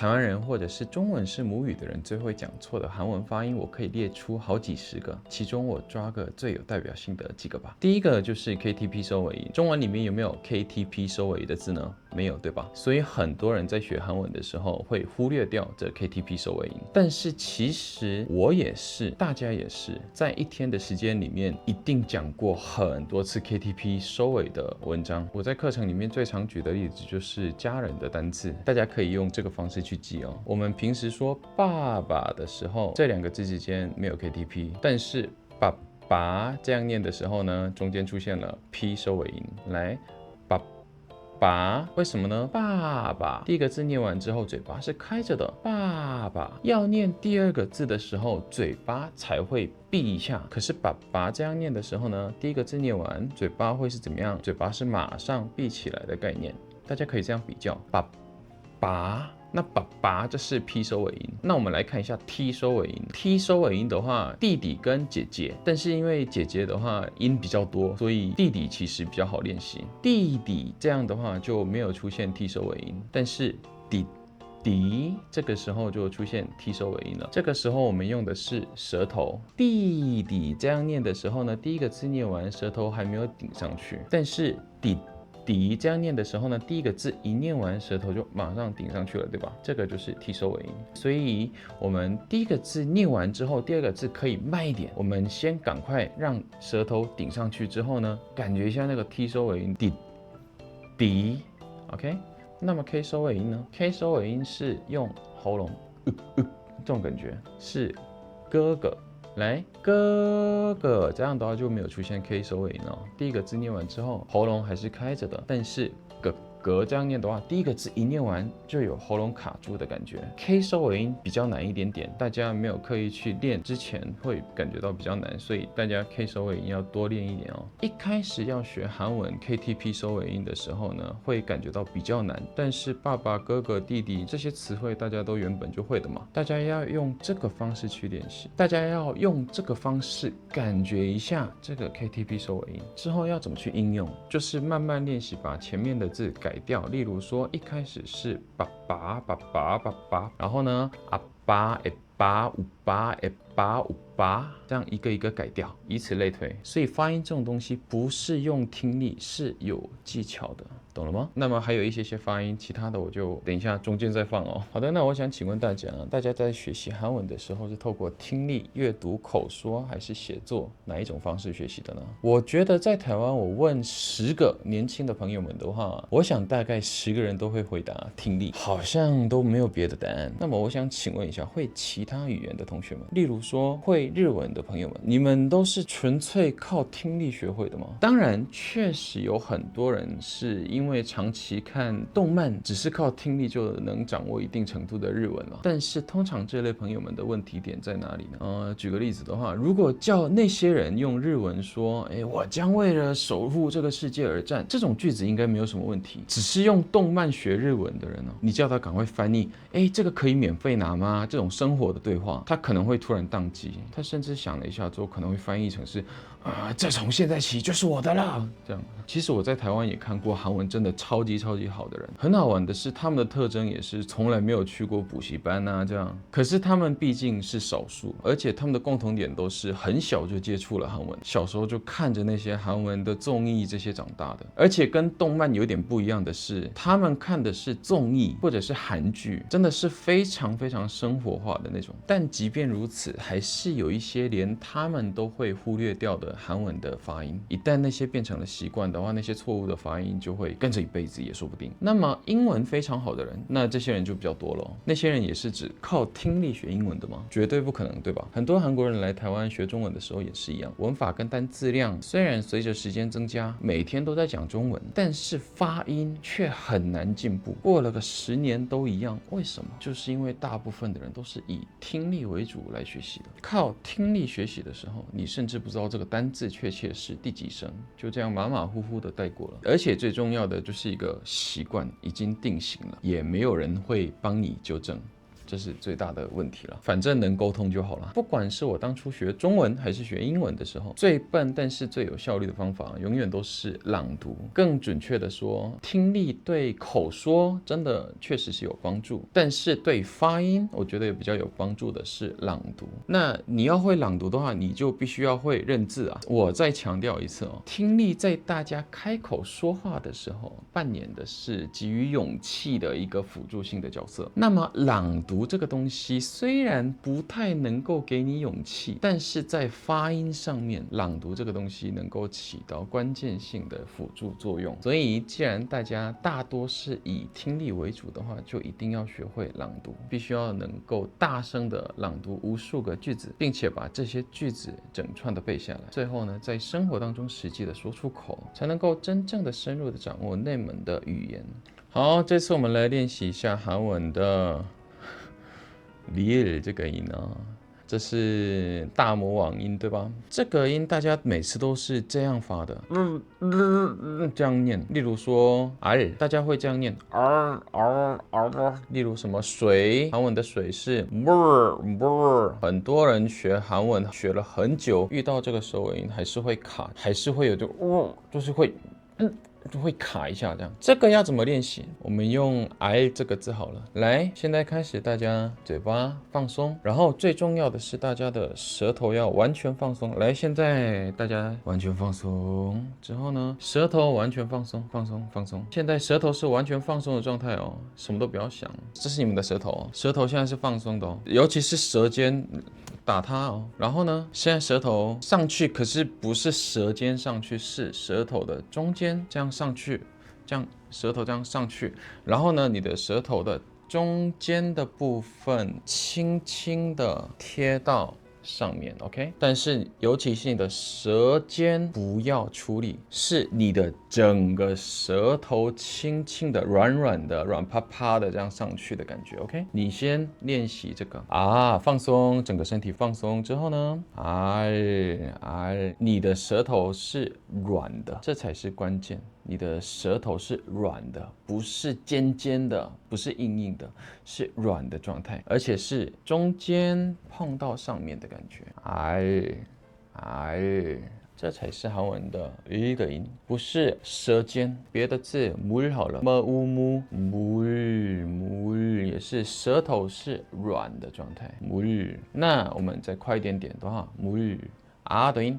台湾人或者是中文是母语的人最会讲错的韩文发音，我可以列出好几十个，其中我抓个最有代表性的几个吧。第一个就是 KTP 收尾音，中文里面有没有 KTP 收尾的字呢？没有，对吧？所以很多人在学韩文的时候会忽略掉这 KTP 收尾音。但是其实我也是，大家也是，在一天的时间里面一定讲过很多次 KTP 收尾的文章。我在课程里面最常举的例子就是家人的单字，大家可以用这个方式去记哦。我们平时说爸爸的时候，这两个字之间没有 KTP， 但是爸爸这样念的时候呢，中间出现了 P 收尾音，来爸，为什么呢？爸爸第一个字念完之后，嘴巴是开着的。爸爸要念第二个字的时候，嘴巴才会闭一下。可是爸爸这样念的时候呢，第一个字念完，嘴巴会是怎么样？嘴巴是马上闭起来的概念。大家可以这样比较，爸。那爸爸这是 P 收尾音，那我们来看一下 T 收尾音。T 收尾音的话，弟弟跟姐姐，但是因为姐姐的话音比较多，所以弟弟其实比较好练习。弟弟这样的话就没有出现 T 收尾音，但是弟这个时候就出现 T 收尾音了。这个时候我们用的是舌头。弟弟这样念的时候呢，第一个字念完，舌头还没有顶上去，但是弟这样念的时候呢，第一个字一念完，舌头就马上顶上去了，对吧？这个就是 T 收尾音。所以我们第一个字念完之后，第二个字可以慢一点。我们先赶快让舌头顶上去之后呢，感觉一下那个 T 收尾音，滴 ，OK。那么 K 收尾音呢 ？K 收尾音是用喉咙，这种感觉是哥哥。来，哥哥，这样的话就没有出现 K 收尾音哦。第一个字念完之后，喉咙还是开着的，但是哥这样念的话，第一个字一念完就有喉咙卡住的感觉。K 收尾音比较难一点点，大家没有刻意去练之前会感觉到比较难，所以大家 K 收尾音要多练一点哦。一开始要学韩文 KTP 收尾音的时候呢，会感觉到比较难，但是爸爸、哥哥、弟弟这些词汇大家都原本就会的嘛，大家要用这个方式去练习，大家要用这个方式感觉一下这个 KTP 收尾音之后要怎么去应用，就是慢慢练习，把前面的字改掉。例如说一开始是爸爸，然后呢阿爸五八，这样一个一个改掉，以此类推。所以发音这种东西不是用听力，是有技巧的，懂了吗？那么还有一些发音，其他的我就等一下中间再放哦。好的，那我想请问大家，大家在学习韩文的时候是透过听力、阅读、口说还是写作哪一种方式学习的呢？我觉得在台湾，我问10个年轻的朋友们的话，我想大概10个人都会回答听力，好像都没有别的答案。那么我想请问一下，会其他语言的同学们，例如说会日文的朋友们，你们都是纯粹靠听力学会的吗？当然，确实有很多人是因为长期看动漫，只是靠听力就能掌握一定程度的日文了。但是通常这类朋友们的问题点在哪里呢？举个例子的话，如果叫那些人用日文说，我将为了守护这个世界而战，这种句子应该没有什么问题。只是用动漫学日文的人呢，你叫他赶快翻译，这个可以免费拿吗？这种生活的对话，他可能会突然宕机。他甚至想了一下之后，可能会翻译成是这从现在起就是我的了。这样，其实我在台湾也看过韩文真的超级好的人。很好玩的是，他们的特征也是从来没有去过补习班啊，这样。可是他们毕竟是少数，而且他们的共同点都是很小就接触了韩文，小时候就看着那些韩文的综艺这些长大的。而且跟动漫有点不一样的是，他们看的是综艺或者是韩剧，真的是非常生活化的那种。但即便如此，还是有一些连他们都会忽略掉的韩文的发音。一旦那些变成了习惯的话，那些错误的发音就会跟着一辈子也说不定。那么英文非常好的人，那这些人就比较多了。那些人也是指靠听力学英文的吗？绝对不可能，对吧？很多韩国人来台湾学中文的时候也是一样，文法跟单字量虽然随着时间增加，每天都在讲中文，但是发音却很难进步。过了个10年都一样，为什么？就是因为大部分的人都是以听力为主来学习的。靠听力学习的时候，你甚至不知道这个单字确切是第几声，就这样马马虎虎的带过了。而且最重要的就是一个习惯已经定型了，也没有人会帮你纠正。这是最大的问题了。反正能沟通就好了。不管是我当初学中文还是学英文的时候，最笨但是最有效率的方法，永远都是朗读。更准确的说，听力对口说真的确实是有帮助，但是对发音，我觉得也比较有帮助的是朗读。那你要会朗读的话，你就必须要会认字啊。我再强调一次哦，听力在大家开口说话的时候，扮演的是给予勇气的一个辅助性的角色。那么朗读这个东西虽然不太能够给你勇气，但是在发音上面，朗读这个东西能够起到关键性的辅助作用。所以既然大家大多是以听力为主的话，就一定要学会朗读，必须要能够大声的朗读无数个句子，并且把这些句子整串的背下来。最后呢，在生活当中实际的说出口，才能够真正的深入的掌握那门的语言。好，这次我们来练习一下韩文的리을这个音啊，这是大魔王音，对吧？这个音大家每次都是这样发的，这样念。例如说 R， 大家会这样念 R。例如什么水，韩文的水是 r。很多人学韩文学了很久，遇到这个收尾音还是会卡，还是会有就是会。就会卡一下，这个要怎么练习？我们用 I 这个字好了。来，现在开始，大家嘴巴放松，然后最重要的是大家的舌头要完全放松。来，现在大家完全放松之后呢，舌头完全放松。现在舌头是完全放松的状态哦，什么都不要想。这是你们的舌头哦，舌头现在是放松的哦，尤其是舌尖。打它哦，然后呢，现在舌头上去，可是不是舌尖上去，是舌头的中间这样上去，这样舌头这样上去，然后呢，你的舌头的中间的部分轻轻的贴到上面 ，OK？ 但是尤其是你的舌尖不要出力，是你的整个舌头轻轻的、软软的、软趴趴的这样上去的感觉 ，OK？ 你先练习这个啊，放松，整个身体放松之后呢，你的舌头是软的，这才是关键。你的舌头是软的，不是尖尖的，不是硬硬的，是软的状态，而且是中间碰到上面的感觉。这才是韩文的一个音，不是舌尖。别的字물好了물也是舌头是软的状态。물，那我们再快一点点的话，물的音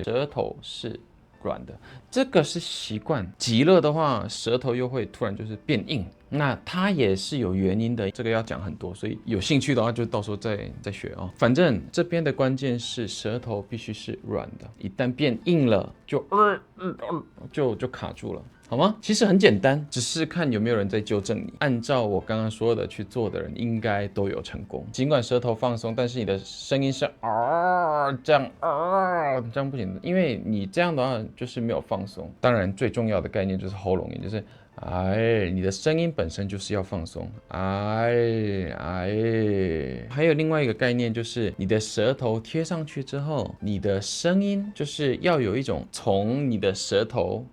舌头是软的，这个是习惯。急了的话，舌头又会突然就是变硬，那它也是有原因的，这个要讲很多，所以有兴趣的话就到时候再学哦。反正这边的关键是舌头必须是软的，一旦变硬了就卡住了。好吗？其实很简单，只是看有没有人在纠正你。按照我刚刚说的去做的人，应该都有成功。尽管舌头放松，但是你的声音是这样不行的，因为你这样的话就是没有放松。当然，最重要的概念就是喉咙音，就是你的声音本身就是要放松。还有另外一个概念就是你的舌头贴上去之后，你的声音就是要有一种从你的舌头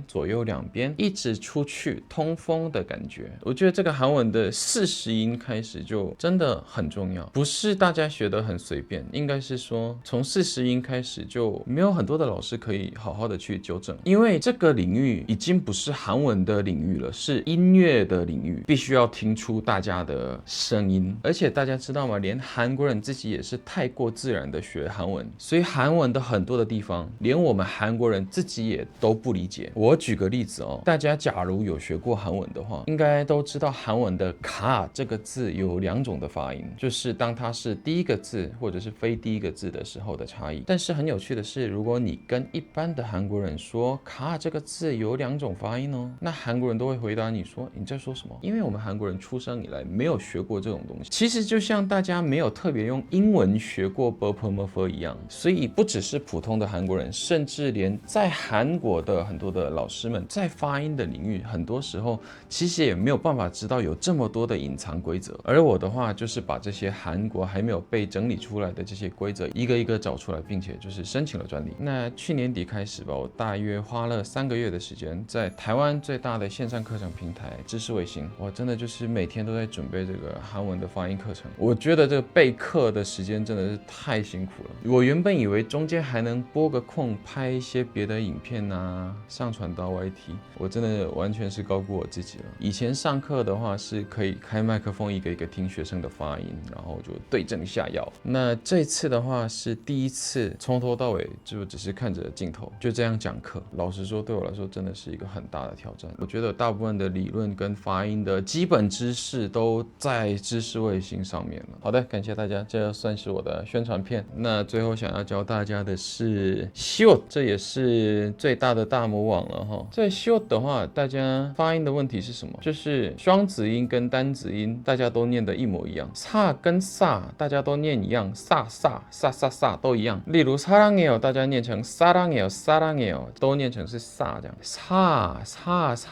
左右两边一直出去通风的感觉。我觉得这个韩文的40音开始就真的很重要，不是大家学得很随便，应该是说从40音开始就没有很多的老师可以好好的去纠正，因为这个领域已经不是韩文的领域了，是音乐的领域，必须要听出大家的声音。而且大家知道吗？连韩国人自己也是太过自然的学韩文，所以韩文的很多的地方，连我们韩国人自己也都不理解。我举个例子哦，大家假如有学过韩文的话，应该都知道韩文的卡这个字有2种的发音，就是当它是第一个字或者是非第一个字的时候的差异。但是很有趣的是，如果你跟一般的韩国人说卡这个字有2种发音哦，那韩国人都会回答你说你在说什么？因为我们韩国人出生以来没有学过这种东西，其实就像大家没有特别用英文学过 /ㄅ/ㄇ 一样，所以不只是普通的韩国人，甚至连在韩国的很多的老师们在发音的领域，很多时候其实也没有办法知道有这么多的隐藏规则。而我的话就是把这些韩国还没有被整理出来的这些规则一个一个找出来，并且就是申请了专利。那去年底开始吧，我大约花了3个月的时间，在台湾最大的线上课程平台知识卫星，我真的就是每天都在准备这个韩文的发音课程。我觉得这个备课的时间真的是太辛苦了。我原本以为中间还能拨个空拍一些别的影片啊，上传到 YT， 我真的完全是高估我自己了。以前上课的话是可以开麦克风一个一个听学生的发音，然后就对症下药。那这次的话是第一次从头到尾就只是看着镜头就这样讲课，老实说对我来说真的是一个很大的挑战。我觉得大部分的理论跟发音的基本知识都在知识卫星上面了。好的，感谢大家，这算是我的宣传片。那最后想要教大家的是 Shield， 这也是最大的大魔王了哈。在 Shield 的话，大家发音的问题是什么？就是双子音跟单子音大家都念得一模一样，사跟사大家都念一样，사 사 사 사 사都一样。例如사랑해요大家念成사랑해요 사랑해요都念成是사这样。사 사 사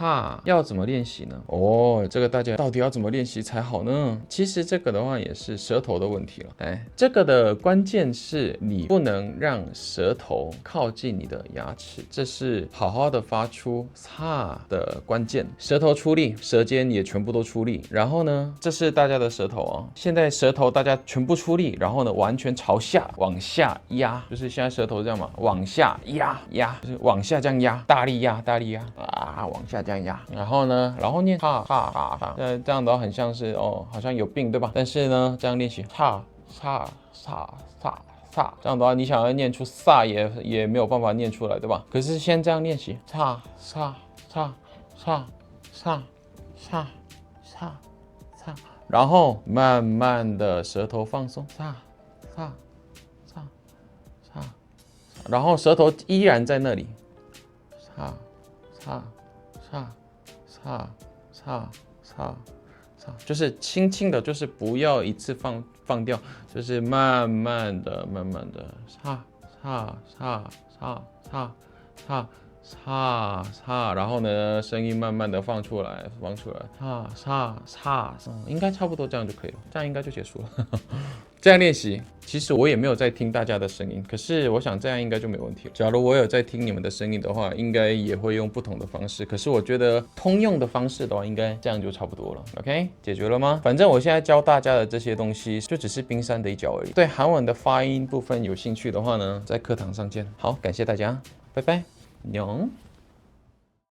要怎么练习呢？哦，这个大家到底要怎么练习才好呢？其实这个的话也是舌头的问题了。哎，这个的关键是你不能让舌头靠近你的牙齿，这是好好的发出사的关键。舌头出力，舌尖也全部都出力。然后呢，这是大家的舌头哦。现在舌头大家全部出力，然后呢完全朝下往下压，就是现在舌头这样嘛，往下压，就是往下这样压，大力压啊，往下这样压。然后呢，然后念哈哈哈哈，这样的话很像是哦，好像有病对吧？但是呢，这样练习哈哈哈哈。这样的话，你想要念出萨也没有办法念出来，对吧？可是先这样练习，萨，然后慢慢的舌头放松，萨，然后舌头依然在那里，就是轻轻的，就是不要一次放掉，就是慢慢的，然后呢，声音慢慢的放出来，应该差不多这样就可以了，这样应该就结束了。这样练习，其实我也没有在听大家的声音，可是我想这样应该就没问题了。假如我有在听你们的声音的话，应该也会用不同的方式。可是我觉得通用的方式的话，应该这样就差不多了。OK， 解决了吗？反正我现在教大家的这些东西，就只是冰山的一角而已。对韩文的发音部分有兴趣的话呢，在课堂上见。好，感谢大家，拜拜，녕。